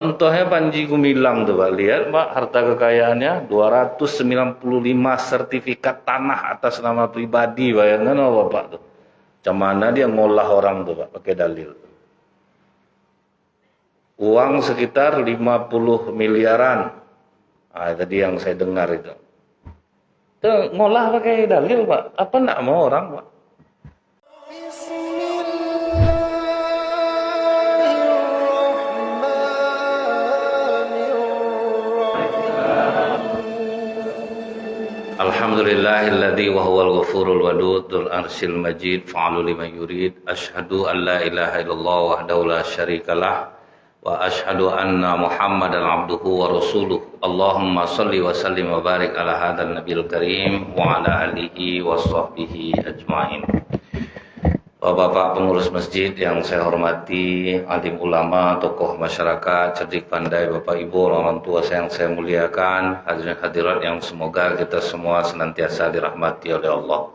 Contohnya Panji Gumilang tuh Pak, lihat Pak, harta kekayaannya 295 sertifikat tanah atas nama pribadi, bayangkan apa Pak tuh. Macam mana dia ngolah orang tuh Pak, pakai dalil. Uang sekitar 50 miliaran. Tadi yang saya dengar itu. Itu ngolah pakai dalil Pak, apa enggak mau orang Pak. Alhamdulillahilladzi wa huwal ghafurul wadud dzul arsyil majid fa'alu liman yurid asyhadu an la ilaha illallah wahdahu la syarikalah wa asyhadu anna muhammadan abduhu wa rasuluh. Allahumma shalli wa sallim wa barik ala hadzal nabiyil karim wa ala alihi wa sahbihi ajmain. Bapak-bapak pengurus masjid yang saya hormati, alim ulama, tokoh masyarakat, cerdik pandai, bapak ibu, orang tua yang saya muliakan, hadirin hadirat yang semoga kita semua senantiasa dirahmati oleh Allah.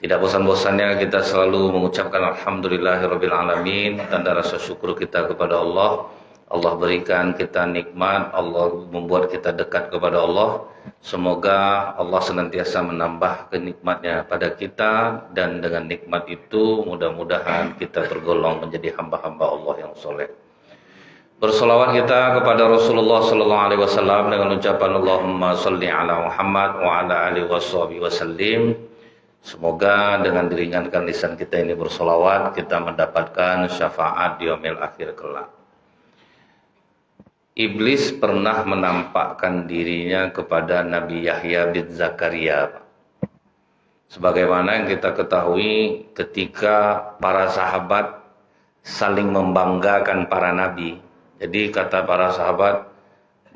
Tidak bosan-bosannya kita selalu mengucapkan alhamdulillahirabbil alamin, tanda rasa syukur kita kepada Allah. Allah berikan kita nikmat, Allah membuat kita dekat kepada Allah. Semoga Allah senantiasa menambah kenikmatnya pada kita, dan dengan nikmat itu mudah-mudahan kita tergolong menjadi hamba-hamba Allah yang soleh. Bersolawat kita kepada Rasulullah sallallahu alaihi wasallam dengan ucapan Allahumma shalli ala Muhammad wa ala alihi wasallim. Semoga dengan diringankan lisan kita ini bersolawat, kita mendapatkan syafaat di yaumil akhir kelak. Iblis pernah menampakkan dirinya kepada Nabi Yahya bin Zakaria. Sebagaimana yang kita ketahui, ketika para sahabat saling membanggakan para nabi. Jadi kata para sahabat,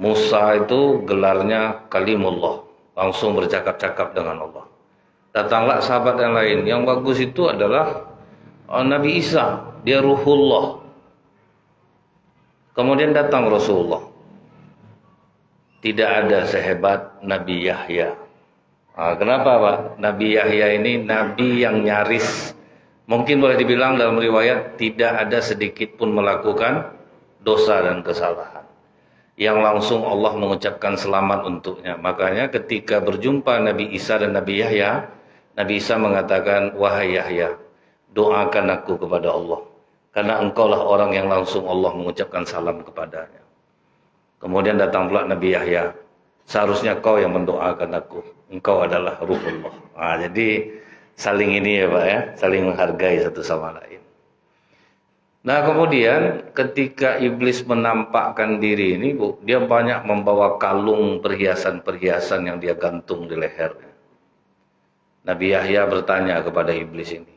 Musa itu gelarnya Kalimullah, langsung bercakap-cakap dengan Allah. Datanglah sahabat yang lain, yang bagus itu adalah Nabi Isa, dia Ruhullah. Kemudian datang Rasulullah. Tidak ada sehebat Nabi Yahya. Kenapa Pak? Nabi Yahya ini nabi yang nyaris, mungkin boleh dibilang dalam riwayat, tidak ada sedikit pun melakukan dosa dan kesalahan. Yang langsung Allah mengucapkan selamat untuknya. Makanya ketika berjumpa Nabi Isa dan Nabi Yahya, Nabi Isa mengatakan, wahai Yahya, doakan aku kepada Allah, karena engkaulah orang yang langsung Allah mengucapkan salam kepadanya. Kemudian datang pula Nabi Yahya, seharusnya kau yang mendoakan aku, engkau adalah Ruhullah. Jadi saling ini ya Pak ya, saling menghargai satu sama lain. Nah kemudian ketika iblis menampakkan diri ini Bu, dia banyak membawa kalung perhiasan-perhiasan yang dia gantung di lehernya. Nabi Yahya bertanya kepada iblis ini,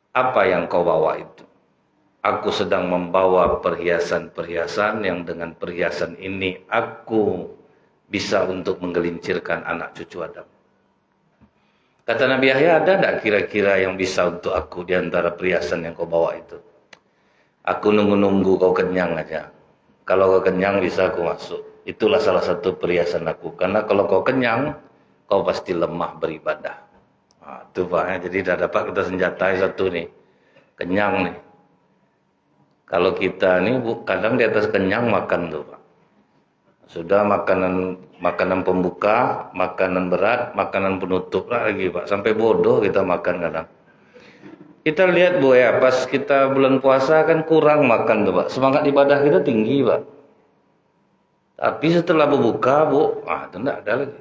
apa yang kau bawa itu? Aku sedang membawa perhiasan-perhiasan yang dengan perhiasan ini aku bisa untuk menggelincirkan anak cucu Adam. Kata Nabi Yahya, ada tidak kira-kira yang bisa untuk aku di antara perhiasan yang kau bawa itu? Aku nunggu-nunggu kau kenyang aja. Kalau kau kenyang bisa aku masuk. Itulah salah satu perhiasan aku. Karena kalau kau kenyang, kau pasti lemah beribadah. Itu Pak ya. Jadi dah dapat kita senjatai satu nih, kenyang nih. Kalau kita nih kadang di atas kenyang makan tuh Pak. Sudah makanan pembuka, makanan berat, makanan penutup lagi Pak. Sampai bodoh kita makan kadang. Kita lihat Bu ya, pas kita bulan puasa kan kurang makan tuh Pak. Semangat ibadah kita tinggi Pak. Tapi setelah berbuka Bu, itu enggak ada lagi.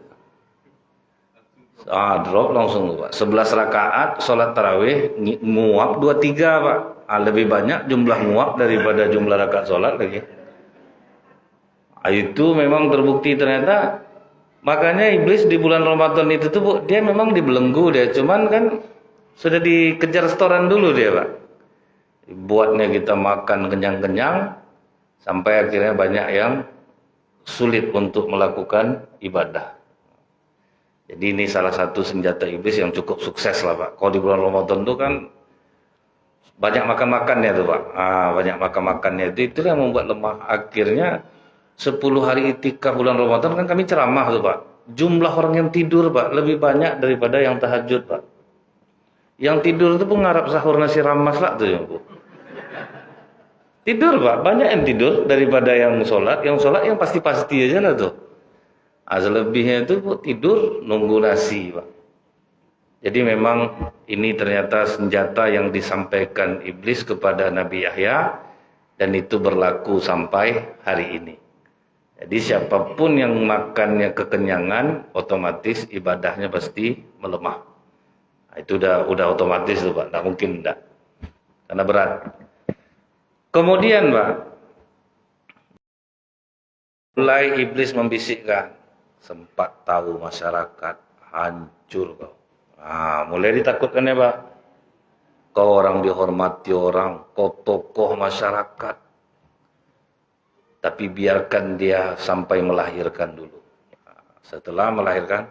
Drop langsung Pak. 11 rakaat sholat tarawih nguap 23 Pak. Lebih banyak jumlah nguap daripada jumlah rakaat sholat lagi. Itu memang terbukti ternyata. Makanya iblis di bulan Ramadan itu tuh Bu, dia memang dibelenggu dia. Cuman kan sudah dikejar setoran dulu dia Pak. Buatnya kita makan kenyang-kenyang sampai akhirnya banyak yang sulit untuk melakukan ibadah. Jadi ini salah satu senjata iblis yang cukup sukses lah Pak. Kalau di bulan Ramadan itu kan banyak makan-makannya tuh Pak. Banyak makan-makannya itu yang membuat lemah. Akhirnya 10 hari itikaf bulan Ramadan kan kami ceramah tuh Pak. Jumlah orang yang tidur Pak lebih banyak daripada yang tahajud Pak. Yang tidur itu pun ngarap sahur nasi ramas lah tuh ya Bu. Tidur Pak, banyak yang tidur daripada yang sholat. Yang sholat yang pasti-pasti aja lah tuh. Selebihnya itu tidur nunggu nasi Pak. Jadi memang ini ternyata senjata yang disampaikan iblis kepada Nabi Yahya, dan itu berlaku sampai hari ini. Jadi siapapun yang makannya kekenyangan, otomatis ibadahnya pasti melemah. Nah, itu udah otomatis tuh Pak, nggak mungkin enggak. Karena berat. Kemudian Pak, mulai iblis membisikkan, sempat tahu masyarakat hancur kau. Nah, mulai ditakutkan ya Pak. Kau orang dihormati orang, kau tokoh masyarakat. Tapi biarkan dia sampai melahirkan dulu. Nah, setelah melahirkan,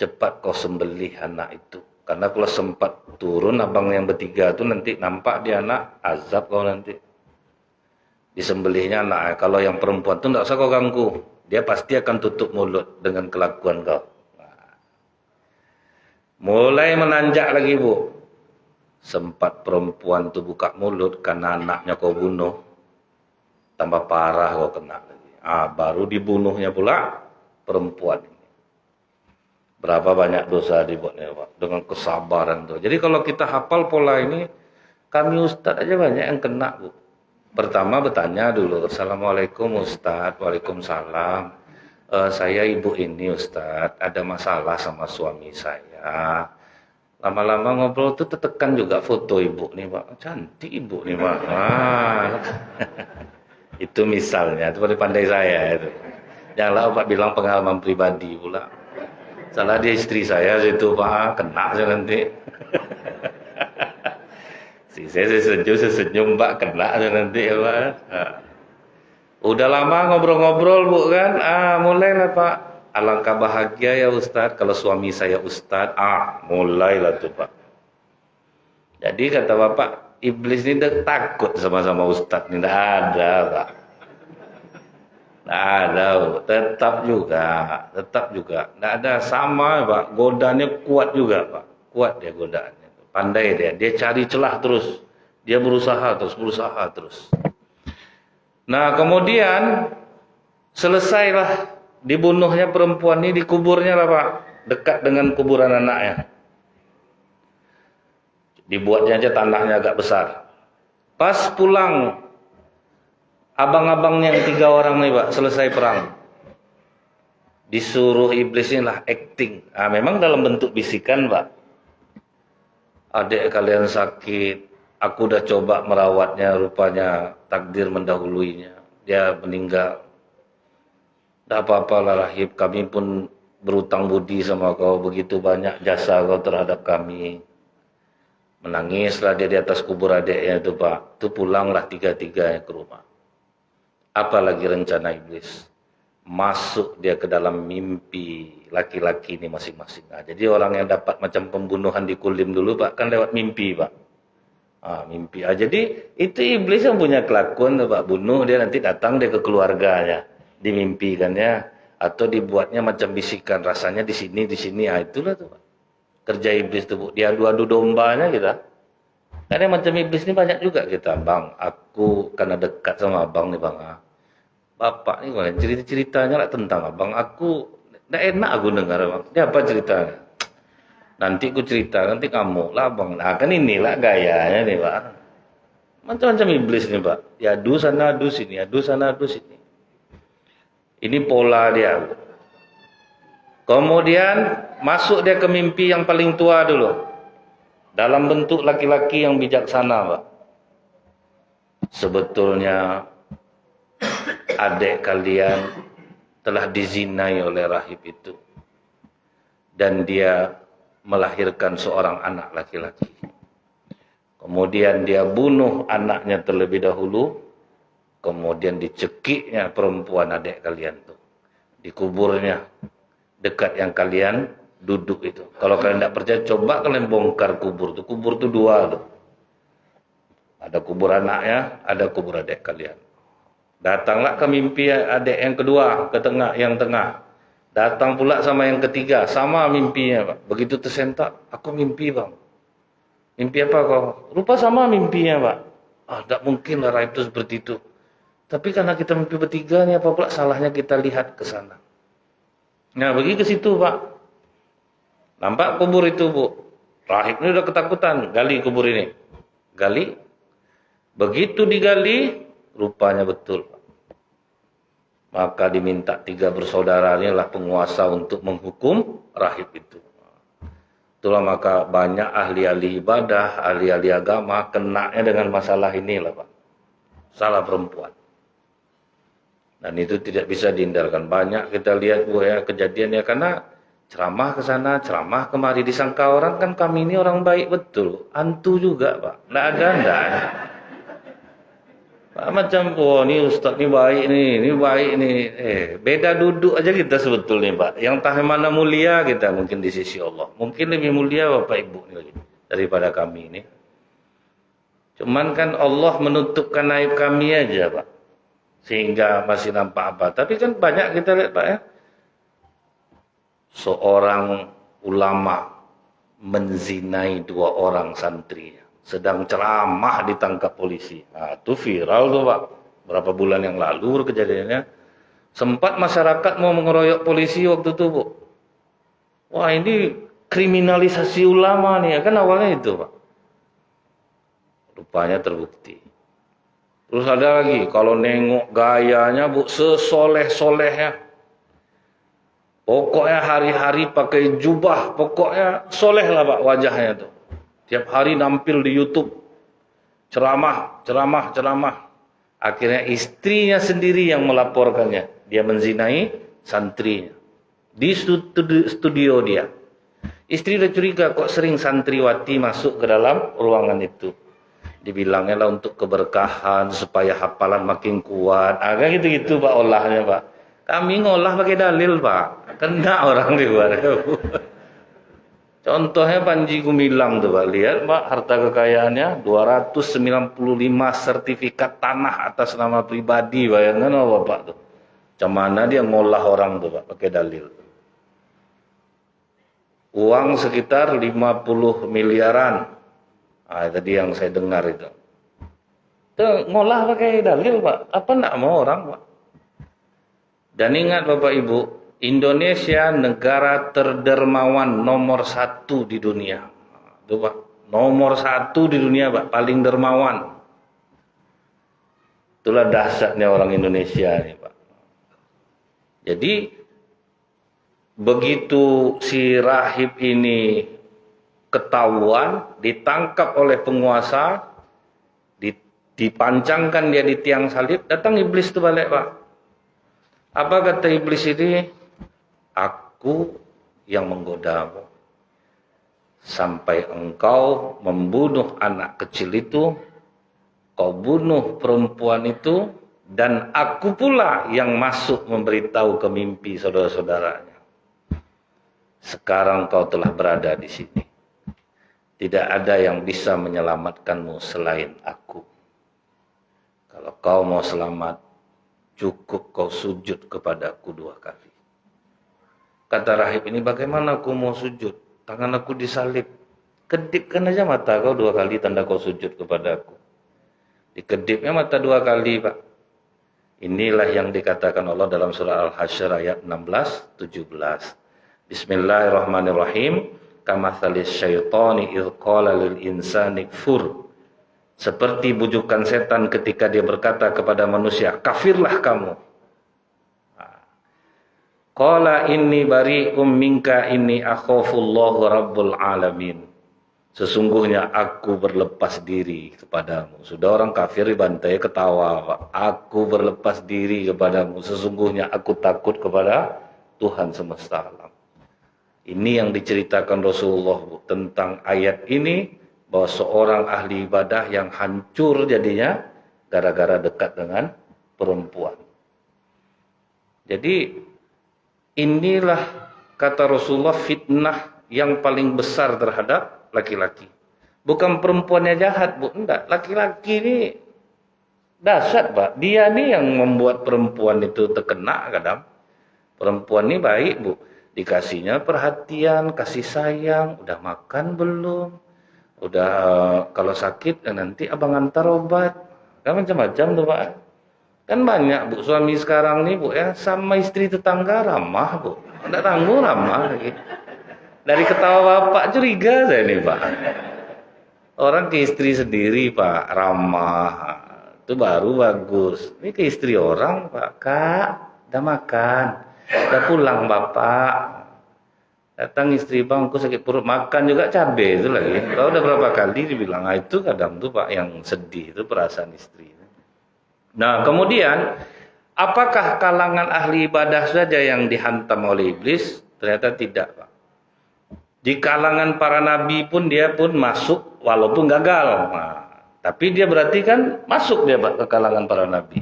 cepat kau sembelih anak itu. Karena kalau sempat turun abang yang bertiga itu nanti nampak dia anak, azab kau nanti. Disembelihnya anak. Kalau yang perempuan itu tidak usah kau ganggu. Dia pasti akan tutup mulut dengan kelakuan kau. Nah, mulai menanjak lagi Bu. Sempat perempuan itu buka mulut karena anaknya kau bunuh. Tambah parah kau kena lagi. Baru dibunuhnya pula perempuan ini. Berapa banyak dosa dibuatnya Pak. Dengan kesabaran tuh. Jadi kalau kita hafal pola ini, kami Ustadz aja banyak yang kena Bu. Pertama bertanya dulu, Assalamualaikum Ustadz, Waalaikumsalam. Saya ibu ini Ustadz, ada masalah sama suami saya. Lama-lama ngobrol tuh tertekan juga foto ibu nih Pak. Cantik ibu nih Pak. Itu misalnya, itu pandai saya itu. Janganlah Pak bilang pengalaman pribadi pula. Salah dia istri saya itu Pak, kena saya nanti. Saya sesenyum Pak, kena aja nanti ya Pak. Udah lama ngobrol-ngobrol Bu kan. Mulailah Pak. Alangkah bahagia ya Ustadz kalau suami saya Ustadz. Mulailah tuh Pak. Jadi kata Bapak, iblis ini takut sama-sama Ustadz ini. Tidak ada Pak. Tidak ada Bu. Tetap juga. Tidak ada, sama Pak. Godanya kuat juga Pak. Kuat dia godaannya. Pandai dia cari celah terus. Dia berusaha terus. Nah, kemudian selesailah dibunuhnya perempuan ini, dikuburnya lah Pak, dekat dengan kuburan anaknya. Dibuatnya aja tanahnya agak besar. Pas pulang, abang-abangnya yang 3 orang nih Pak, selesai perang. Disuruh iblis ini lah acting. Memang dalam bentuk bisikan Pak. Adik kalian sakit, aku udah coba merawatnya, rupanya takdir mendahuluinya. Dia meninggal. Tidak apa-apalah Rahib, kami pun berutang budi sama kau, begitu banyak jasa kau terhadap kami. Menangislah dia di atas kubur adiknya itu Pak. Itu pulanglah 3-3 ke rumah. Apalagi rencana iblis. Masuk dia ke dalam mimpi laki-laki ini masing-masing. Jadi orang yang dapat macam pembunuhan di Kulim dulu Pak, kan lewat mimpi Pak. Mimpi. Jadi itu iblis yang punya kelakuan Pak, bunuh dia nanti datang dia ke keluarganya, dimimpikannya atau dibuatnya macam bisikan, rasanya di sini. Itulah tuh Pak. Kerja iblis tuh Bu. Dia adu-adu dombanya kita. Karena macam iblis ini banyak juga kita, Bang. Aku karena dekat sama Abang nih Bang. Bapak ini cerita-ceritanya lah tentang Abang. Aku tidak enak aku dengar Bang. Dia apa ceritanya? Nanti aku cerita, nanti kamu lah Bang. Nah kan inilah gayanya nih Pak. Macam-macam iblis nih Pak. Ya adu sana adu sini, adu sana adu sini. Ini pola dia. Kemudian masuk dia ke mimpi yang paling tua dulu. Dalam bentuk laki-laki yang bijaksana Pak. Sebetulnya adik kalian telah dizinai oleh rahib itu. Dan dia melahirkan seorang anak laki-laki. Kemudian dia bunuh anaknya terlebih dahulu. Kemudian dicekiknya perempuan adik kalian tuh. Dikuburnya dekat yang kalian duduk itu. Kalau kalian tidak percaya, coba kalian bongkar kubur tuh. Kubur tuh 2 tuh. Ada kubur anaknya, ada kubur adik kalian. Datanglah ke mimpi adik yang kedua, ke tengah, yang tengah. Datang pula sama yang ketiga, sama mimpinya Pak. Begitu tersentak, aku mimpi Bang. Mimpi apa kau? Rupa sama mimpinya Pak. Tidak mungkin lah rahib itu seperti itu. Tapi karena kita mimpi bertiga nih, apa pula salahnya kita lihat ke sana. Nah, pergi ke situ, Pak. Nampak kubur itu, Bu. Rahib ini udah ketakutan, gali kubur ini. Gali. Begitu digali, rupanya betul, Pak. Maka diminta 3 bersaudara inilah penguasa untuk menghukum rahib itu. Itulah maka banyak ahli-ahli ibadah, ahli-ahli agama kenanya dengan masalah inilah, Pak. Salah perempuan. Dan itu tidak bisa dihindarkan. Banyak kita lihat, Bu, ya, kejadiannya karena ceramah ke sana, ceramah kemari, disangka orang kan kami ini orang baik betul. Hantu juga, Pak. Enggak ada. Pak, macam, oh ini ustaz ini baik nih, ini baik nih. Beda duduk aja kita sebetulnya, Pak. Yang tahu mana mulia kita mungkin di sisi Allah. Mungkin lebih mulia Bapak Ibu ini lagi daripada kami ini. Cuman kan Allah menutupkan aib kami aja, Pak. Sehingga masih nampak apa. Tapi kan banyak kita lihat, Pak, ya. Seorang ulama menzinai 2 orang santrinya. Sedang ceramah ditangkap polisi. Nah, itu viral tuh, Pak. Berapa bulan yang lalu kejadiannya. Sempat masyarakat mau mengeroyok polisi waktu itu, Bu. Wah, ini kriminalisasi ulama nih. Kan awalnya itu, Pak. Rupanya terbukti. Terus ada lagi, kalau nengok gayanya, Bu, sesoleh-solehnya. Pokoknya hari-hari pakai jubah, pokoknya soleh lah, Pak, wajahnya tuh. Tiap hari nampil di YouTube. Ceramah. Akhirnya istrinya sendiri yang melaporkannya. Dia menzinai santrinya. Di studio dia. Istri udah curiga kok sering santriwati masuk ke dalam ruangan itu. Dibilangnya lah untuk keberkahan, supaya hafalan makin kuat. Agak gitu-gitu, Pak, olahnya, Pak. Kami ngolah pakai dalil, Pak. Kena orang di luar. Contohnya Panji Gumilang tuh, Pak. Lihat, Pak, harta kekayaannya 295 sertifikat tanah atas nama pribadi. Bayangkan, oh, Bapak tuh. Macam mana dia ngolah orang tuh, Pak, pakai dalil. Uang sekitar 50 miliaran. Tadi yang saya dengar itu. Ngolah pakai dalil, Pak. Apa enggak mau orang, Pak? Dan ingat, Bapak Ibu, Indonesia negara terdermawan nomor 1 di dunia. Itu, Pak. Nomor 1 di dunia, Pak. Paling dermawan. Itulah dahsyatnya orang Indonesia ini, Pak. Jadi, begitu si rahib ini ketahuan, ditangkap oleh penguasa, dipancangkan dia di tiang salib, datang iblis itu balik, Pak. Apa kata iblis ini? Aku yang menggodamu. Sampai engkau membunuh anak kecil itu, kau bunuh perempuan itu, dan aku pula yang masuk memberitahu ke mimpi saudara-saudaranya. Sekarang kau telah berada di sini. Tidak ada yang bisa menyelamatkanmu selain aku. Kalau kau mau selamat, cukup kau sujud kepadaku 2 kali. Kata rahib ini, bagaimana aku mau sujud? Tangan aku disalib. Kedipkan aja mata kau 2 kali, tanda kau sujud kepadaku. Dikedipnya mata 2 kali, Pak. Inilah yang dikatakan Allah dalam surah Al-Hasyr ayat 16-17. Bismillahirrahmanirrahim. Kamathalis syaitani idh qala lil insani kfur. Seperti bujukan setan ketika dia berkata kepada manusia, kafirlah kamu. Qala inni bari'um minka inni akhafullahu rabbul alamin. Sesungguhnya aku berlepas diri kepadamu. Sudah orang kafir dibantai ketawa, Pak. Aku berlepas diri kepadamu. Sesungguhnya aku takut kepada Tuhan semesta alam. Ini yang diceritakan Rasulullah, Bu, tentang ayat ini, bahwa seorang ahli ibadah yang hancur jadinya gara-gara dekat dengan perempuan. Jadi inilah kata Rasulullah fitnah yang paling besar terhadap laki-laki. Bukan perempuannya jahat, Bu, enggak. Laki-laki ini dahsyat, Pak. Dia nih yang membuat perempuan itu terkena kadang. Perempuan ini baik, Bu. Dikasihnya perhatian, kasih sayang, udah makan belum? Udah kalau sakit nanti abang antar obat. Kan macam-macam tuh Pak. Kan banyak Bu suami sekarang nih Bu ya, sama istri tetangga ramah Bu. Enggak tanggung ramah lagi. Dari ketawa bapak curiga saya nih Pak. Orang ke istri sendiri Pak ramah. Itu baru bagus. Ini ke istri orang Pak. Kak, udah makan. Udah pulang Bapak. Datang istri bang, aku sakit perut, makan juga cabai itu lagi. Kalau udah berapa kali dibilang, itu kadang tuh Pak yang sedih, itu perasaan istri. Nah kemudian, apakah kalangan ahli ibadah saja yang dihantam oleh iblis? Ternyata tidak Pak. Di kalangan para nabi pun dia pun masuk walaupun gagal. Nah, tapi dia berarti kan masuk dia Pak ke kalangan para nabi.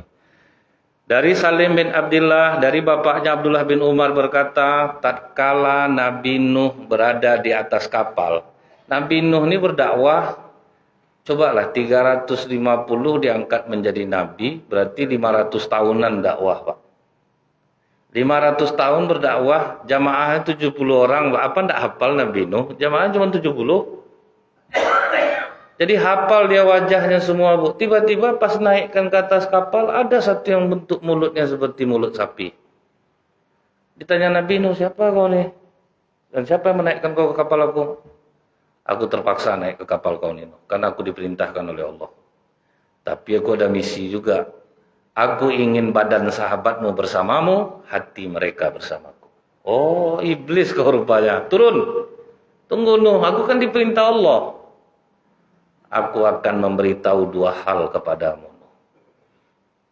Dari Salim bin Abdullah, dari bapaknya Abdullah bin Umar berkata, tatkala Nabi Nuh berada di atas kapal. Nabi Nuh ini berdakwah, cobalah 350 diangkat menjadi Nabi, berarti 500 tahunan dakwah Pak. 500 tahun berdakwah, jamaahnya 70 orang, apa enggak hafal Nabi Nuh? Jamaahnya cuma 70. Jadi hafal dia wajahnya semua Bu. Tiba-tiba pas naikkan ke atas kapal, ada satu yang bentuk mulutnya seperti mulut sapi. Ditanya Nabi Nuh, siapa kau nih? Dan siapa yang menaikkan kau ke kapal aku? Aku terpaksa naik ke kapal kau nih, karena aku diperintahkan oleh Allah. Tapi aku ada misi juga. Aku ingin badan sahabatmu bersamamu, hati mereka bersamaku. Oh, iblis kau rupanya. Turun. Tunggu Nuh, aku kan diperintah Allah. Aku akan memberitahu dua hal kepadamu.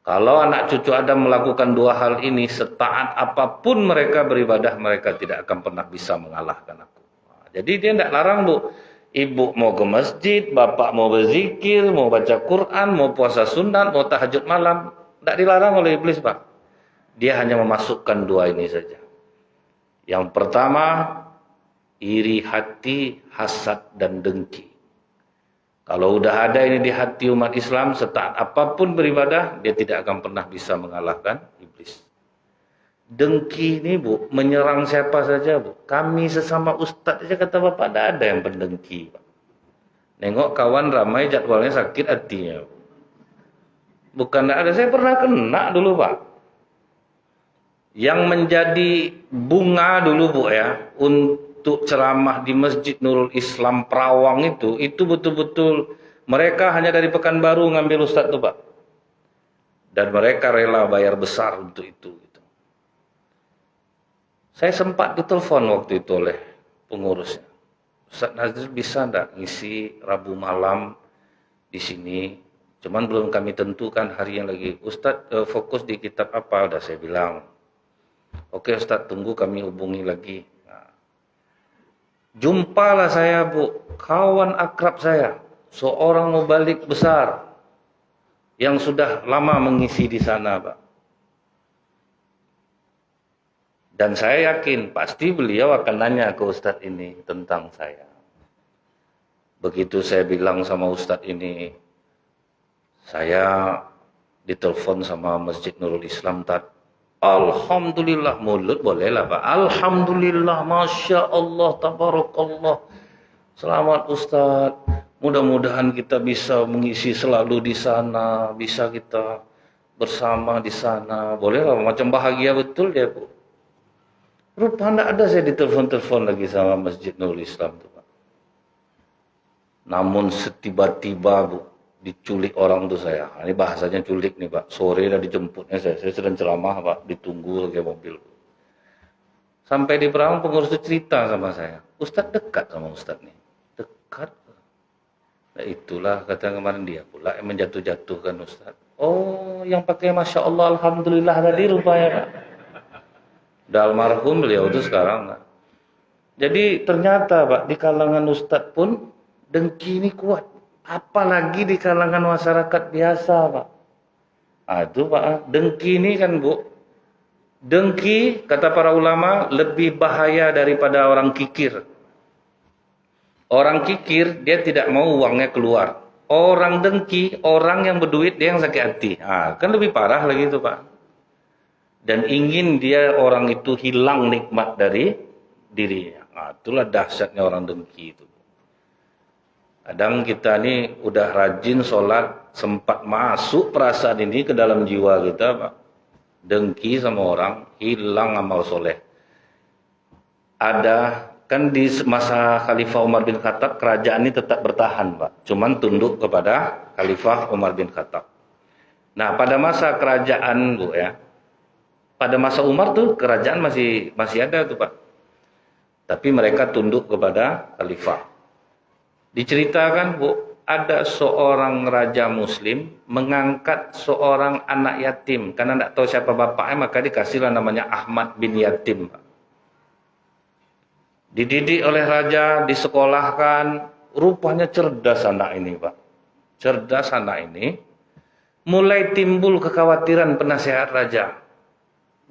Kalau anak cucu Adam melakukan dua hal ini, setaat apapun mereka beribadah, mereka tidak akan pernah bisa mengalahkan aku. Nah, jadi dia tidak larang Bu. Ibu mau ke masjid, bapak mau berzikir, mau baca Quran, mau puasa sunat, mau tahajud malam. Tidak dilarang oleh iblis Pak. Dia hanya memasukkan dua ini saja. Yang pertama, iri hati, hasad dan dengki. Kalau udah ada ini di hati umat Islam, setaat apapun beribadah, dia tidak akan pernah bisa mengalahkan iblis. Dengki ini Bu, menyerang siapa saja Bu. Kami sesama ustadz saja kata Bapak, ada yang pendengki Pak. Nengok kawan ramai jadwalnya sakit hatinya. Bukan ada, saya pernah kena dulu Pak. Yang menjadi bunga dulu Bu ya, untuk ceramah di Masjid Nurul Islam Perawang itu betul-betul mereka hanya dari Pekanbaru ngambil ustadz tuh Pak. Dan mereka rela bayar besar untuk itu. Gitu. Saya sempat ditelepon waktu itu oleh pengurusnya. Ustadz Nazir bisa enggak ngisi Rabu malam di sini? Cuman belum kami tentukan hari yang lagi. Ustadz fokus di kitab apa? Udah saya bilang. Oke Ustadz, tunggu kami hubungi lagi. Jumpalah saya Bu, kawan akrab saya, seorang mubalik besar yang sudah lama mengisi di sana Pak. Dan saya yakin pasti beliau akan nanya ke Ustadz ini tentang saya. Begitu saya bilang sama Ustadz ini, saya ditelepon sama Masjid Nurul Islam tadi. Alhamdulillah, mulut bolehlah Pak. Alhamdulillah, Masya Allah, Tabarakallah. Selamat Ustadz. Mudah-mudahan kita bisa mengisi selalu di sana. Bisa kita bersama di sana. Bolehlah, macam bahagia betul dia Bu. Rupanya ada saya ditelepon-telepon lagi sama Masjid Nurul Islam tuh Pak. Namun setiba-tiba Bu, diculik orang tuh saya. Ini bahasanya culik nih Pak. Sore dah dijemputnya saya sedang ceramah Pak, ditunggu lagi mobil. Sampai di Perawang pengurus itu cerita sama saya. Ustadz dekat sama Ustadz nih. Dekat. Nah itulah kata kemarin dia pula yang menjatuh-jatuhkan Ustadz. Oh yang pakai Masya Allah Alhamdulillah tadi rupanya Pak. Udah almarhum beliau itu sekarang Pak. Jadi ternyata Pak di kalangan Ustadz pun dengki ini kuat. Apalagi di kalangan masyarakat biasa Pak. Itu Pak, dengki ini kan Bu. Dengki kata para ulama lebih bahaya daripada orang kikir. Orang kikir dia tidak mau uangnya keluar. Orang dengki, orang yang berduit dia yang sakit hati. Kan lebih parah lagi itu Pak. Dan ingin dia orang itu hilang nikmat dari dirinya. Itulah dahsyatnya orang dengki itu. Kadang kita nih udah rajin sholat, sempat masuk perasaan ini ke dalam jiwa kita, Pak. Dengki sama orang, hilang amal soleh. Ada, kan di masa Khalifah Umar bin Khattab, kerajaan ini tetap bertahan, Pak. Cuman tunduk kepada Khalifah Umar bin Khattab. Nah, pada masa kerajaan, Bu, ya, pada masa Umar tuh kerajaan masih ada tuh, Pak. Tapi mereka tunduk kepada Khalifah. Diceritakan, Bu, ada seorang raja muslim mengangkat seorang anak yatim. Karena tidak tahu siapa bapaknya, maka dikasihlah namanya Ahmad bin Yatim. Dididik oleh raja, disekolahkan. Rupanya cerdas anak ini, Pak. Cerdas anak ini. Mulai timbul kekhawatiran penasehat raja.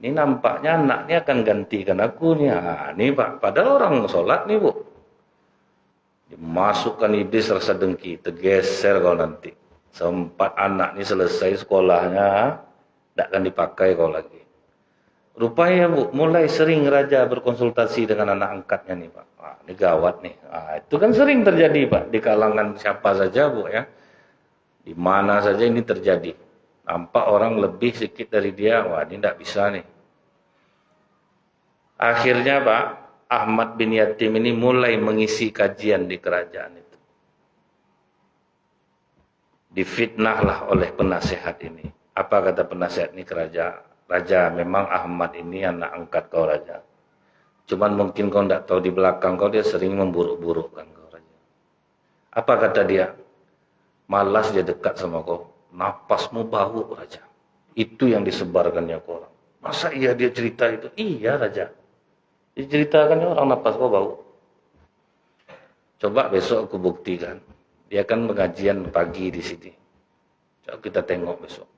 Ini nampaknya anaknya akan gantikan aku nih. Nah, ini, Pak, padahal orang sholat nih, Bu. Dimasukkan iblis rasa dengki, tergeser kau nanti. Sempat anak ini selesai sekolahnya, tidak akan dipakai kau lagi. Rupanya, Bu, mulai sering raja berkonsultasi dengan anak angkatnya nih, Pak. Wah, ini gawat nih. Nah, itu kan sering terjadi, Pak, di kalangan siapa saja, Bu, ya. Di mana saja ini terjadi. Nampak orang lebih sedikit dari dia, wah ini tidak bisa nih. Akhirnya, Pak, Ahmad bin Yatim ini mulai mengisi kajian di kerajaan itu. Difitnahlah oleh penasehat ini. Apa kata penasehat ini ke raja? Raja, memang Ahmad ini anak angkat kau, raja. Cuman mungkin kau tidak tahu di belakang kau dia sering memburuk-burukkan kau, raja. Apa kata dia? Malas dia dekat sama kau. Napasmu bau, raja. Itu yang disebarkannya ke orang. Masa iya dia cerita itu? Iya, raja. Diceritakannya orang napas kau bau. Coba besok aku buktikan. Dia kan pengajian pagi di sini. Coba kita tengok besok.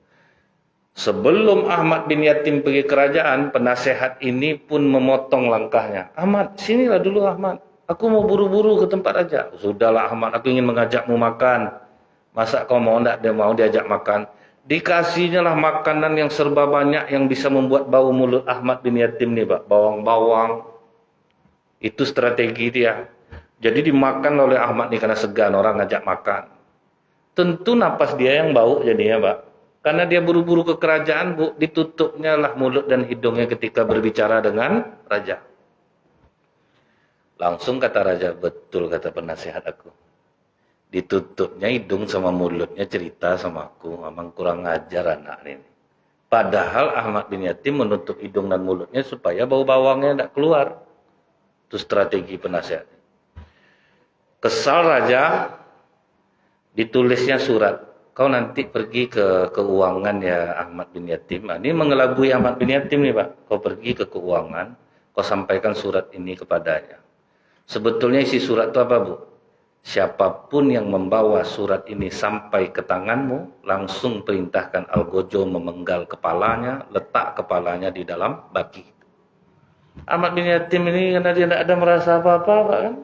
Sebelum Ahmad bin Yatim pergi kerajaan, penasehat ini pun memotong langkahnya. Ahmad, sinilah dulu Ahmad. Aku mau buru-buru ke tempat raja. Sudahlah Ahmad, aku ingin mengajakmu makan. Masa kau mau enggak dia mau diajak makan? Dikasihnya lah makanan yang serba banyak yang bisa membuat bau mulut Ahmad bin Yatim nih, Pak. Bawang-bawang. Itu strategi dia. Jadi dimakan oleh Ahmad nih karena segan orang ngajak makan. Tentu napas dia yang bau jadinya, Pak. Karena dia buru-buru ke kerajaan, Bu, ditutupnya lah mulut dan hidungnya ketika berbicara dengan raja. Langsung kata raja, betul kata penasehat aku. Ditutupnya hidung sama mulutnya cerita sama aku. Memang kurang ajar anak ini. Padahal Ahmad bin Yatim menutup hidung dan mulutnya supaya bau bawangnya tidak keluar. Itu strategi penasehat. Kesal raja, ditulisnya surat. Kau nanti pergi ke keuangan ya Ahmad bin Yatim. Nah, ini mengelabui Ahmad bin Yatim nih, Pak. Kau pergi ke keuangan, kau sampaikan surat ini kepadanya. Sebetulnya isi surat itu apa, Bu? Siapapun yang membawa surat ini sampai ke tanganmu, langsung perintahkan Algojo memenggal kepalanya, letak kepalanya di dalam baki. Ahmad bin Yatim ini karena dia tidak ada merasa apa-apa, Pak, kan?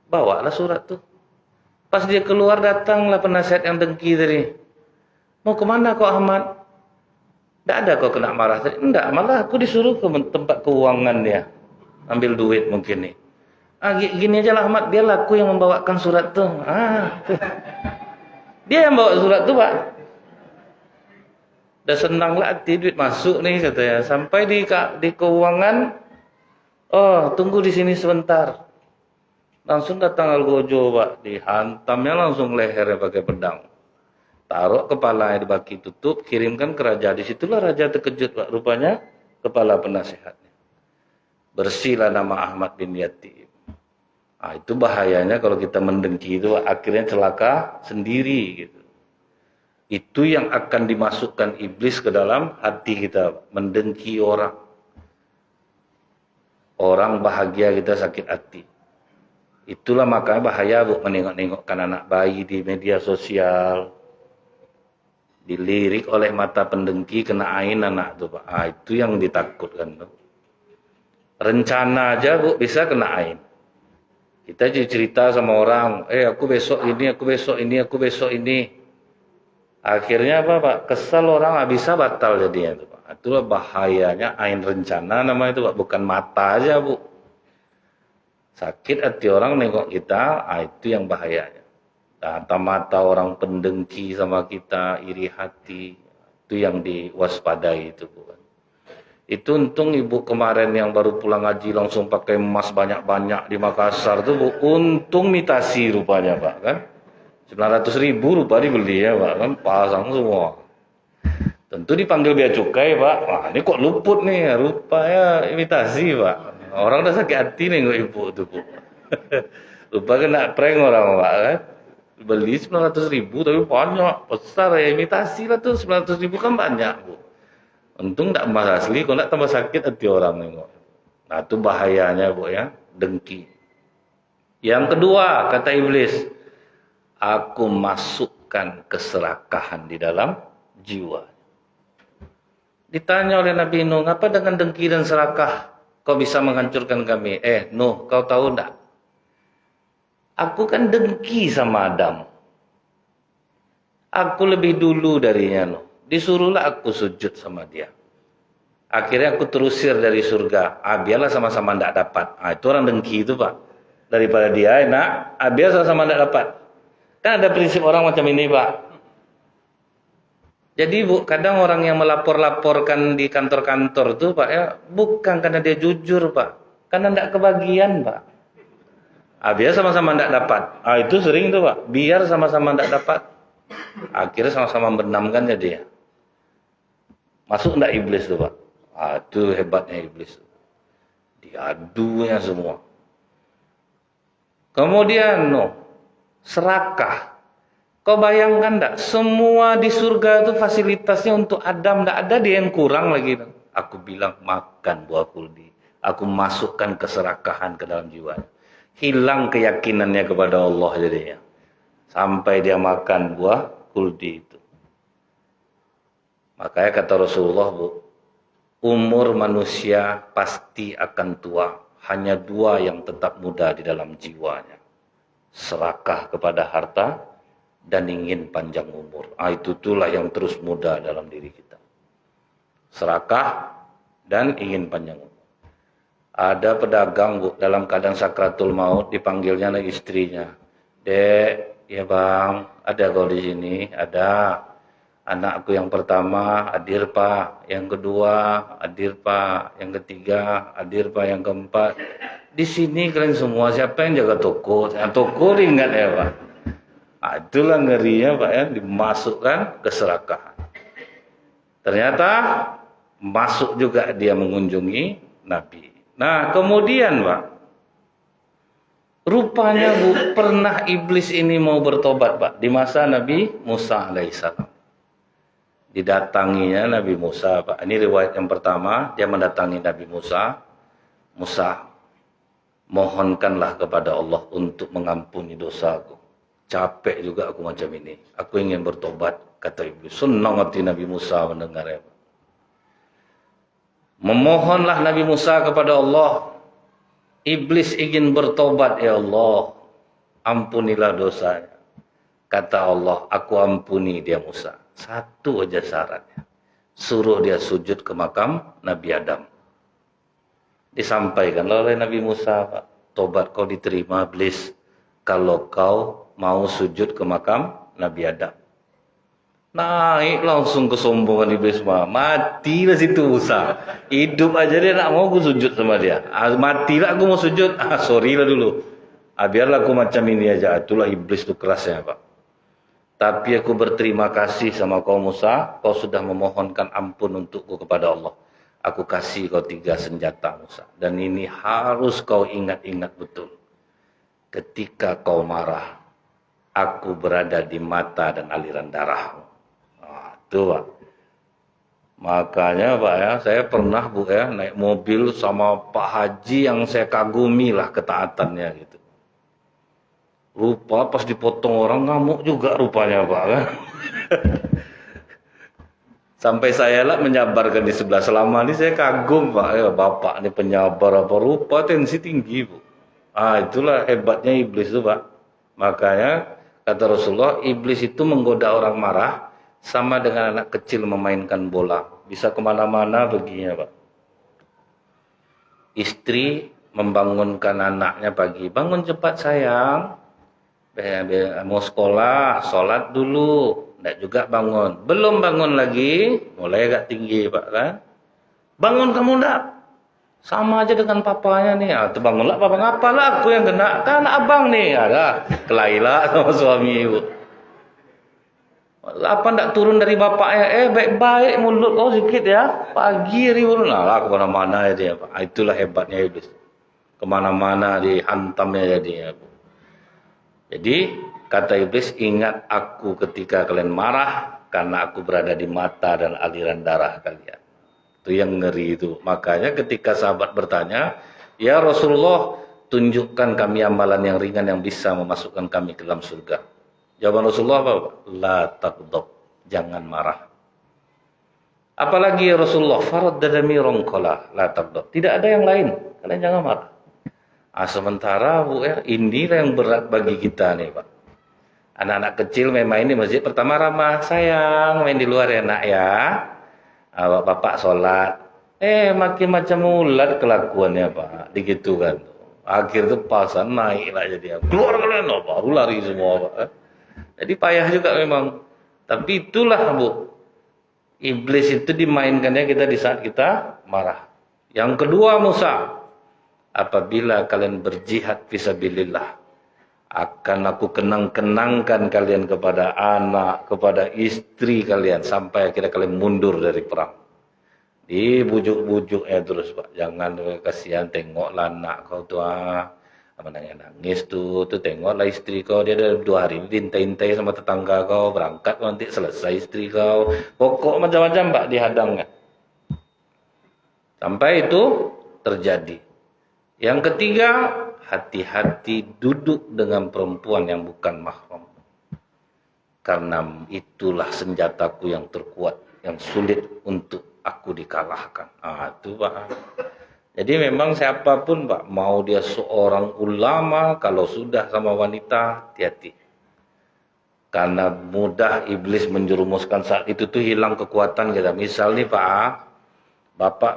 Bawalah surat tuh. Pas dia keluar datanglah penasihat yang dengki tadi. Mau kemana kau Ahmad? Tidak ada kau kena marah tadi. Tidak, malah aku disuruh ke tempat keuangan dia. Ambil duit mungkin nih. Gini aja lah Ahmad, dia laku yang membawakan surat tuh. Dia yang bawa surat tuh, Pak. Udah senang lah hati duit masuk nih katanya. Sampai di keuangan, oh tunggu di sini sebentar. Langsung datang Algojo, Pak. Dihantamnya langsung lehernya pakai pedang. Taruh kepalanya di baki tutup, kirimkan ke raja. Disitulah raja terkejut, Pak. Rupanya kepala penasehatnya. Bersihlah nama Ahmad bin Yatim. Nah, itu bahayanya kalau kita mendengki itu akhirnya celaka sendiri gitu. Itu yang akan dimasukkan iblis ke dalam hati kita, mendengki orang. Orang bahagia kita sakit hati. Itulah makanya bahaya, Bu, menengok-nengokkan anak bayi di media sosial. Dilirik oleh mata pendengki kena ain anak tuh, Pak. Itu yang ditakutkan tuh. Rencana aja, Bu, bisa kena ain. Kita cerita sama orang, aku besok ini, aku besok ini, aku besok ini. Akhirnya apa, Pak? Kesal orang bisa batal jadinya tuh, Pak. Itulah bahayanya ain rencana namanya itu, Pak. Bukan mata aja, Bu. Sakit hati orang nengok kita, itu yang bahayanya. mata orang pendengki sama kita, iri hati, itu yang diwaspadai itu, Bu. Itu untung ibu kemarin yang baru pulang haji langsung pakai emas banyak-banyak di Makassar tuh, Bu. Untung mitasi rupanya, Pak, kan. 900.000 rupa dibeli ya, Pak, kan, pasang semua. Tentu dipanggil bea cukai, Pak. Wah, ini kok luput nih, rupanya imitasi, Pak. Orang udah sakit hati nih ibu tuh, Bu. Lupa kena prank orang, Pak, kan. Beli 900.000 tapi banyak, besar ya, imitasi lah tuh. 900.000 kan banyak, Bu. Untung tak emas asli, kalau tak tambah sakit hati orang nengok. Nah, itu bahayanya, Bu, ya, dengki. Yang kedua, kata iblis, aku masukkan keserakahan di dalam jiwa. Ditanya oleh Nabi Nuh, apa dengan dengki dan serakah kau bisa menghancurkan kami? Nuh, kau tahu enggak? Aku kan dengki sama Adam. Aku lebih dulu darinya, Nuh. Disuruhlah aku sujud sama dia. Akhirnya aku terusir dari surga. Biarlah sama-sama enggak dapat. Itu orang dengki itu, Pak. Daripada dia enak, biar sama-sama enggak dapat. Kan ada prinsip orang macam ini, Pak. Jadi, Bu, kadang orang yang melapor-laporkan di kantor-kantor itu, Pak, ya, bukan karena dia jujur, Pak. Karena enggak kebagian, Pak. Biar sama-sama enggak dapat. Itu sering tuh, Pak. Biar sama-sama enggak dapat. Akhirnya sama-sama benamkannya dia. Masuk enggak iblis tuh, Pak? Itu hebatnya iblis. Diadunya semua. Kemudian, serakah. Kau bayangkan enggak? Semua di surga itu fasilitasnya untuk Adam. Enggak ada dia yang kurang lagi. Aku bilang makan buah kuldi. Aku masukkan keserakahan ke dalam jiwanya. Hilang keyakinannya kepada Allah jadinya. Sampai dia makan buah kuldi itu. Makanya kata Rasulullah, Bu, umur manusia pasti akan tua. Hanya dua yang tetap muda di dalam jiwanya. Serakah kepada harta dan ingin panjang umur. Itulah yang terus muda dalam diri kita. Serakah dan ingin panjang umur. Ada pedagang, Bu, dalam keadaan sakratul maut, dipanggilnya oleh istrinya. Dek, ya Bang, ada kau di sini? Ada. Anakku yang pertama hadir, Pak. Yang kedua hadir, Pak. Yang ketiga hadir, Pak. Yang keempat. Di sini kalian semua siapa yang jaga toko? Toko ingat ya, Pak. Itulah ngerinya, Pak, ya, dimasukkan keserakahan. Ternyata masuk juga dia mengunjungi Nabi. Nah, kemudian, Pak, rupanya, Bu, pernah iblis ini mau bertobat, Pak, di masa Nabi Musa alaihissalam. Didatanginya Nabi Musa, Pak. Ini riwayat yang pertama, dia mendatangi Nabi Musa. Musa, mohonkanlah kepada Allah untuk mengampuni dosaku. Capek juga aku macam ini. Aku ingin bertobat, kata iblis. Senang hati Nabi Musa mendengarnya. Memohonlah Nabi Musa kepada Allah. Iblis ingin bertobat, ya Allah. Ampunilah dosanya. Kata Allah, aku ampuni dia Musa. Satu aja syaratnya. Suruh dia sujud ke makam Nabi Adam. Disampaikan oleh Nabi Musa, Pak. Tobat kau diterima, iblis. Kalau kau mau sujud ke makam Nabi Adam. Naik langsung kesombongan iblis. Matilah situ Musa. Hidup aja dia nak mau aku sujud sama dia. Matilah aku mau sujud. Sorry lah dulu. Biarlah aku macam ini aja. Itulah iblis itu kerasnya, Pak. Tapi aku berterima kasih sama kau Musa. Kau sudah memohonkan ampun untukku kepada Allah. Aku kasih kau 3 senjata Musa. Dan ini harus kau ingat-ingat betul. Ketika kau marah, aku berada di mata dan aliran darahmu. Itu, Pak. Makanya, Pak, ya, saya pernah, Bu, ya, naik mobil sama Pak Haji yang saya kagumi lah ketaatannya gitu. Rupa pas dipotong orang ngamuk juga rupanya, Pak, kan. Sampai saya lah menyabarkan di sebelah. Selama ini saya kagum, Pak, ya, Bapak ini penyabar apa, rupa tensi tinggi, Bu. Itulah hebatnya iblis itu, Pak. Makanya kata Rasulullah, iblis itu menggoda orang marah sama dengan anak kecil memainkan bola. Bisa kemana-mana perginya, Pak. Istri membangunkan anaknya pagi. Bangun cepat sayang. Mau sekolah, sholat dulu. Tidak juga bangun. Belum bangun lagi, mulai agak tinggi Pak kan. Bangun kamu enggak? Sama aja dengan papanya nih. Ah, bangunlah papa, ngapalah aku yang kena? Kan abang nih. Ada kelailah sama suami ibu. Apa ndak turun dari bapaknya? Baik-baik mulut kau sedikit ya. Pagi ribut. Nah, lah kemana-mana ya dia. Itulah hebatnya iblis. Kemana-mana dihantamnya jadinya. Jadi kata iblis, ingat aku ketika kalian marah karena aku berada di mata dan aliran darah kalian. Itu yang ngeri itu. Makanya ketika sahabat bertanya, ya Rasulullah, tunjukkan kami amalan yang ringan yang bisa memasukkan kami ke dalam surga. Jawaban Rasulullah apa? La taqdab, jangan marah. Apalagi ya Rasulullah, farad dadami rongkola, la taqdab. Tidak ada yang lain, kalian jangan marah. Sementara Bu ya, inilah yang berat bagi kita nih Pak. Anak-anak kecil main di masjid, pertama ramah, sayang main di luar ya nak ya. Bapak sholat, makin macam ulat kelakuannya Pak, digitu kan. Akhir itu pasan naik lah jadi, keluar kalian, baru lari semua Pak. Jadi payah juga memang. Tapi itulah Bu, iblis itu dimainkannya kita di saat kita marah. Yang kedua Musa, apabila kalian berjihad fisabilillah, akan aku kenang-kenangkan kalian kepada anak, kepada istri kalian, sampai akhirnya kalian mundur dari perang. Dibujuk-bujuk terus Pak, jangan kasihan, tengoklah anak kau tuh nangis tuh tengoklah istri kau, dia ada 2 hari diintai-intai sama tetangga kau, berangkat nanti selesai istri kau, pokok macam-macam Pak dihadangnya. Sampai itu terjadi. Yang ketiga, hati-hati duduk dengan perempuan yang bukan mahram. Karena itulah senjataku yang terkuat, yang sulit untuk aku dikalahkan. Itu Pak. Jadi memang siapapun Pak, mau dia seorang ulama, kalau sudah sama wanita, hati-hati. Karena mudah iblis menjerumuskan saat itu tuh hilang kekuatan kita. Misal nih Pak,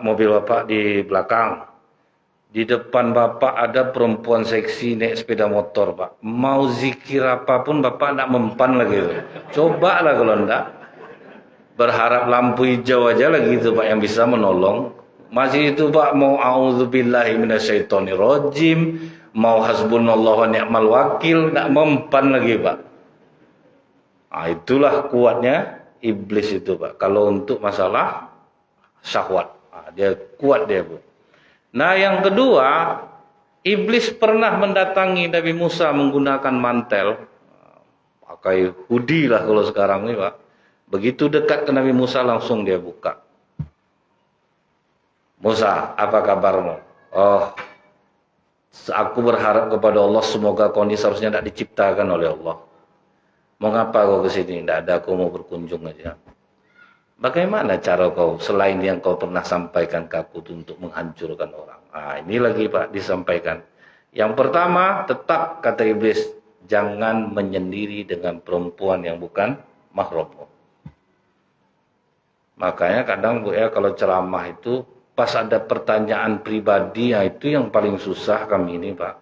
mobil Bapak di belakang. Di depan Bapak ada perempuan seksi naik sepeda motor Pak. Mau zikir apapun Bapak tidak mempan lagi itu. Coba lah kalau enggak. Berharap lampu hijau aja lagi itu Pak yang bisa menolong. Masih itu Pak mau a'udzubillahi minasyaitonirrajim, mau hasbunallahu wa ni'mal wakil, tidak mempan lagi Pak. Itulah kuatnya iblis itu Pak. Kalau untuk masalah syahwat, dia kuat dia Bu. Nah yang kedua, iblis pernah mendatangi Nabi Musa menggunakan mantel, pakai hoodie lah kalau sekarang nih Pak. Begitu dekat ke Nabi Musa langsung dia buka. Musa, apa kabarmu? Aku berharap kepada Allah semoga kau ini seharusnya tidak diciptakan oleh Allah. Mau ngapa kau ke sini? Tidak ada, aku mau berkunjung aja. Bagaimana cara kau selain yang kau pernah sampaikan ke aku untuk menghancurkan orang? Ini lagi Pak disampaikan. Yang pertama, tetap kata iblis, jangan menyendiri dengan perempuan yang bukan mahrammu. Makanya kadang Bu ya kalau ceramah itu pas ada pertanyaan pribadi, itu yang paling susah kami ini Pak.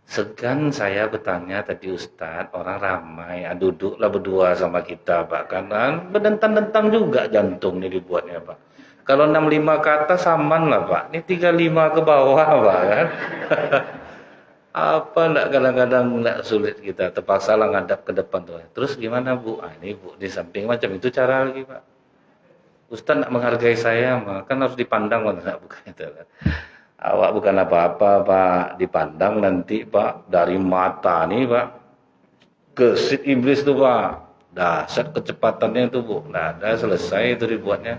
Segan saya bertanya tadi Ustadz, orang ramai, duduklah berdua sama kita Pak. Karena berdentang-dentang juga jantung nih dibuatnya Pak. Kalau 65 ke atas aman lah Pak. Ini 35 ke bawah Pak kan. Apa enggak kadang-kadang enggak sulit kita. Terpaksa lah ngadap ke depan tuh. Terus gimana Bu? Ini Bu di samping macam itu cara lagi Pak. Ustadz enggak menghargai saya, kan harus dipandang enggak bukan itu kan. Awak bukan apa-apa Pak, dipandang nanti Pak dari mata nih Pak. Gesit iblis tuh Pak. Dahsyat kecepatannya itu Bu. Nah, dah selesai itu dibuatnya.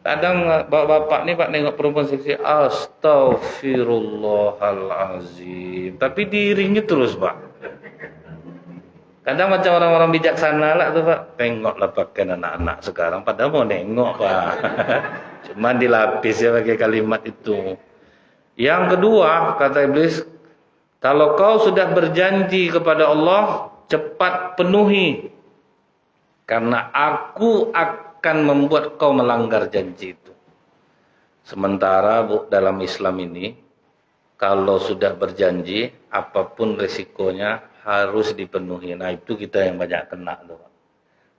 Kadang bapak nih Pak nengok perempuan seksi, astagfirullahalazim. Tapi diiringi terus Pak. Kadang macam orang-orang bijaksana lah tuh Pak. Tengoklah pakaian anak-anak sekarang, padahal mau nengok Pak. Cuma dilapis ya pakai kalimat itu. Yang kedua, kata iblis, kalau kau sudah berjanji kepada Allah, cepat penuhi. Karena aku akan membuat kau melanggar janji itu. Sementara Bu, dalam Islam ini, kalau sudah berjanji, apapun resikonya harus dipenuhi. Nah itu kita yang banyak kena tuh.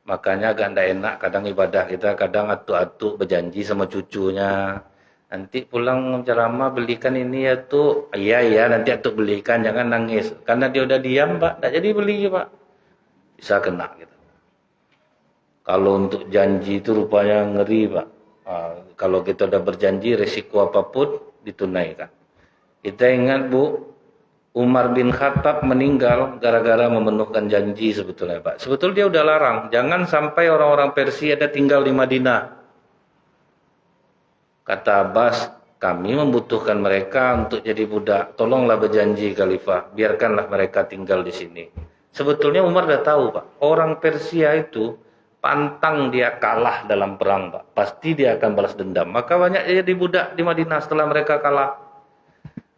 Makanya agak tidak enak kadang ibadah kita, kadang atuk-atuk berjanji sama cucunya. Nanti pulang ceramah belikan ini ya tuh. Iya nanti atuk belikan, jangan nangis. Karena dia udah diam Pak, tidak jadi beli Pak. Bisa kena gitu. Kalau untuk janji itu rupanya ngeri Pak. Kalau kita udah berjanji resiko apapun ditunaikan. Kita ingat Bu, Umar bin Khattab meninggal gara-gara memenuhkan janji sebetulnya Pak. Sebetulnya dia udah larang, jangan sampai orang-orang Persia ada tinggal di Madinah. Kata Abbas, kami membutuhkan mereka untuk jadi budak. Tolonglah berjanji Khalifah, biarkanlah mereka tinggal di sini. Sebetulnya Umar udah tahu Pak, orang Persia itu pantang dia kalah dalam perang Pak. Pasti dia akan balas dendam. Maka banyak jadi budak di Madinah setelah mereka kalah.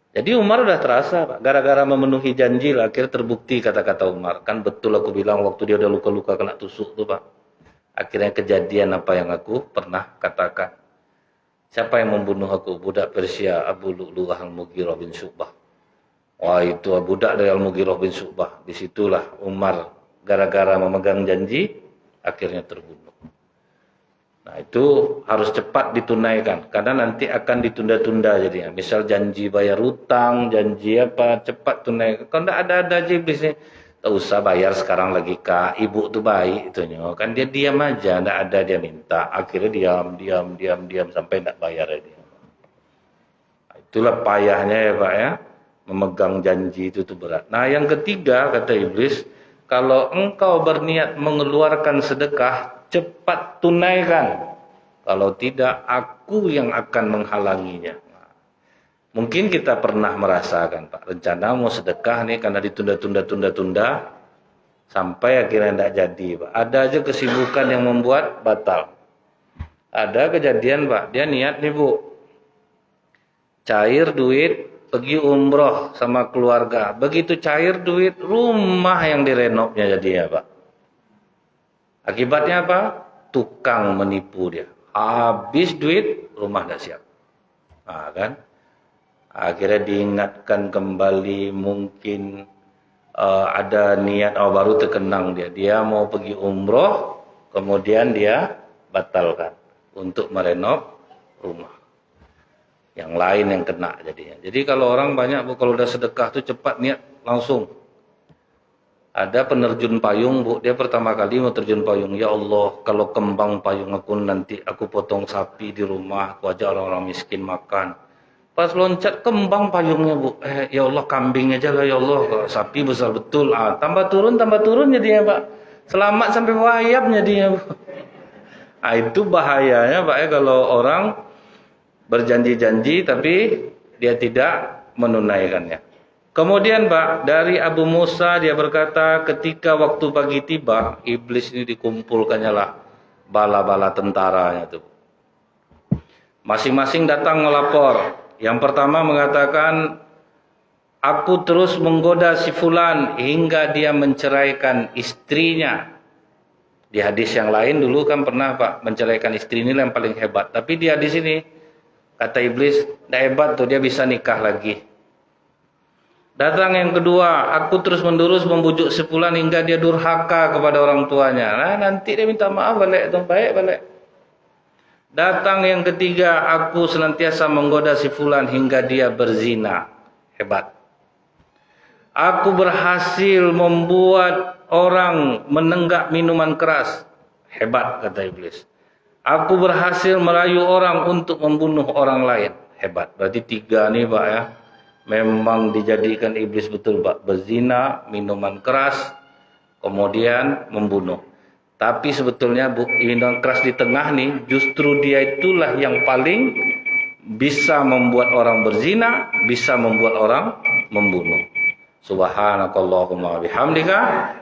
Jadi Umar udah terasa Pak, gara-gara memenuhi janji lah, akhirnya terbukti kata-kata Umar. Kan betul aku bilang waktu dia udah luka-luka kena tusuk tuh Pak. Akhirnya kejadian apa yang aku pernah katakan. Siapa yang membunuh aku? Budak Persia Abu Lu'lu'ah Al-Mughirah bin Syu'bah. Wah itu budak dari Al-Mughirah bin Syu'bah. Disitulah Umar gara-gara memegang janji, akhirnya terbunuh. Nah itu harus cepat ditunaikan, karena nanti akan ditunda-tunda jadinya. Misal janji bayar hutang, janji apa, cepat tunaikan. Kalau tidak ada aja iblis ini, tak usah bayar sekarang lagi Kak, ibu tuh baik itu kan dia diam aja, tidak ada dia minta, akhirnya diam sampai tidak bayar dia. Nah, itulah payahnya ya Pak ya, memegang janji itu tuh berat. Nah yang ketiga kata iblis, kalau engkau berniat mengeluarkan sedekah, cepat tunaikan. Kalau tidak, aku yang akan menghalanginya. Nah, mungkin kita pernah merasakan Pak, rencana mau sedekah nih karena ditunda-tunda sampai akhirnya tidak jadi Pak. Ada aja kesibukan yang membuat batal. Ada kejadian Pak, dia niat nih Bu, cair duit, pergi umroh sama keluarga. Begitu cair duit, rumah yang direnovnya jadinya Pak. Akibatnya apa? Tukang menipu dia. Habis duit, rumah tidak siap. Nah, kan? Akhirnya diingatkan kembali, mungkin ada niat, baru terkenang dia. Dia mau pergi umroh, kemudian dia batalkan untuk merenov rumah. Yang lain yang kena jadinya. Jadi kalau orang banyak, kalau udah sedekah tuh cepat niat langsung. Ada penerjun payung Bu, dia pertama kali mau terjun payung. Ya Allah, kalau kembang payung aku nanti aku potong sapi di rumah, aku ajak orang-orang miskin makan. Pas loncat kembang payungnya Bu, ya Allah kambing aja lah ya Allah, sapi besar betul. Tambah turun jadinya Pak. Selamat sampai wayap jadinya Bu. Itu bahayanya Pak ya kalau orang berjanji-janji tapi dia tidak menunaikannya. Kemudian Pak, dari Abu Musa dia berkata ketika waktu pagi tiba, iblis ini dikumpulkannya lah bala-bala tentaranya tuh. Masing-masing datang melapor. Yang pertama mengatakan, aku terus menggoda si fulan hingga dia menceraikan istrinya. Di hadis yang lain dulu kan pernah Pak, menceraikan istri ini yang paling hebat. Tapi di hadis ini kata iblis, tidak hebat tuh, dia bisa nikah lagi. Datang yang kedua, aku terus-menerus membujuk si fulan hingga dia durhaka kepada orang tuanya. Nah, nanti dia minta maaf balik, tuh baik balik. Datang yang ketiga, aku senantiasa menggoda si fulan hingga dia berzina. Hebat. Aku berhasil membuat orang menenggak minuman keras. Hebat, kata iblis. Aku berhasil merayu orang untuk membunuh orang lain. Hebat. Berarti tiga nih Pak ya. Memang dijadikan iblis betul Pak. Berzina, minuman keras, kemudian membunuh. Tapi sebetulnya minuman keras di tengah nih, justru dia itulah yang paling bisa membuat orang berzina, bisa membuat orang membunuh. Subhanakallahumma bihamdika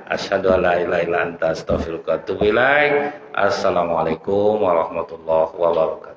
asyhadu an la ilaha illa anta astaghfiruka wa atubu ilaik. Assalamualaikum warahmatullahi wabarakatuh.